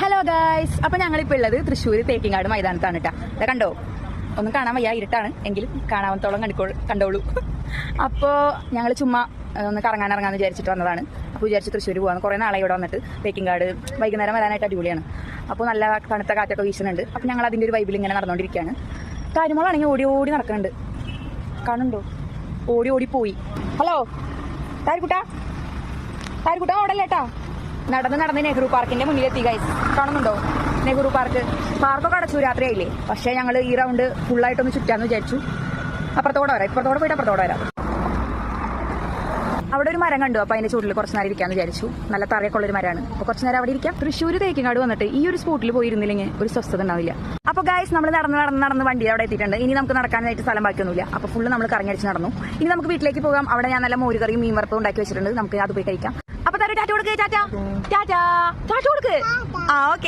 Hello guys, അപ്പൊ ഞങ്ങളിപ്പോ ഉള്ളത് തൃശ്ശൂർ തേക്കിങ്ങാട് മൈതാനത്താണ് കേട്ടോ. ഇത് കണ്ടോ, ഒന്നും കാണാൻ വയ്യ, ഇരുട്ടാണ്, എങ്കിലും കാണാവത്തോളം കണ്ടോളൂ. അപ്പോൾ ഞങ്ങൾ ചുമ്മാ ഒന്ന് കറങ്ങാനിറങ്ങാന്ന് വിചാരിച്ചിട്ട് വന്നതാണ്. അപ്പോൾ വിചാരിച്ച് തൃശ്ശൂർ പോകാൻ കുറേ നാളെ ഇവിടെ വന്നിട്ട്. തേക്കിങ്ങാട് വൈകുന്നേരം വരാനായിട്ട് അടിപൊളിയാണ്. അപ്പോൾ നല്ല തണുത്ത കാറ്റൊക്കെ വീശുന്നുണ്ട്. അപ്പോൾ ഞങ്ങൾ അതിൻ്റെ ഒരു വൈബിൽ ഇങ്ങനെ നടന്നുകൊണ്ടിരിക്കുകയാണ്. കാര്യങ്ങളാണെങ്കിൽ ഓടി ഓടി നടക്കുന്നുണ്ട്, കാണുന്നുണ്ടോ? ഓടി ഓടി പോയി. ഹലോ താരിക്കുട്ടാ, താരിക്കുട്ടാ ഓടല്ലേട്ടാ. നടന്ന് നെഹ്റു പാർക്കിന്റെ മുന്നിലെത്തി ഗൈസ്, കാണുന്നുണ്ടോ? നെഹ്റു പാർക്കൊക്കെ അടച്ചു, രാത്രിയായില്ലേ. പക്ഷേ ഞങ്ങൾ ഈ റൗണ്ട് ഫുള്ളായിട്ടൊന്ന് ചുറ്റാന്ന് വിചാരിച്ചു. അപ്പുറത്തോടെ വരാം, ഇപ്പുറത്തോടെ പോയിട്ട് അപ്പുറത്തോടെ വരാം. അവിടെ ഒരു മരം കണ്ടു, അപ്പോൾ അതിന്റെ ചൂടിൽ കുറച്ച് നേരം ഇരിക്കാന്ന് വിചാരിച്ചു. നല്ല തറയൊക്കെയുള്ളൊരു മരമാണ്, അപ്പോൾ കുറച്ച് നേരം അവിടെ ഇരിക്കാം. തൃശ്ശൂർ തേക്കിങ്ങാട് വന്നിട്ട് ഈ ഒരു സ്പോട്ടിൽ പോയിരുന്നില്ലെങ്കിൽ ഒരു സ്വസ്ഥത ഉണ്ടാവില്ല. അപ്പോൾ ഗൈസ്, നമ്മൾ നടന്ന് വണ്ടി അവിടെ എത്തിയിട്ടുണ്ട്. ഇനി നമുക്ക് നടക്കാനായിട്ട് സ്ഥലം ബാക്കിയൊന്നുമില്ല. അപ്പോൾ ഫുള്ള് നമ്മൾ കറങ്ങടിച്ച് നടന്നു. ഇനി നമുക്ക് വീട്ടിലേക്ക് പോകാം. അവിടെ ഞാൻ നല്ല മോരുകറിയും മീൻ വറുപ്പും ഉണ്ടാക്കി വെച്ചിട്ടുണ്ട്, നമുക്ക് അത് പോയി കഴിക്കാം. അപ്പൊ ടാറ്റ കൊടുക്ക്, ടാറ്റ കൊടുക്ക്. ആ ഓക്കെ.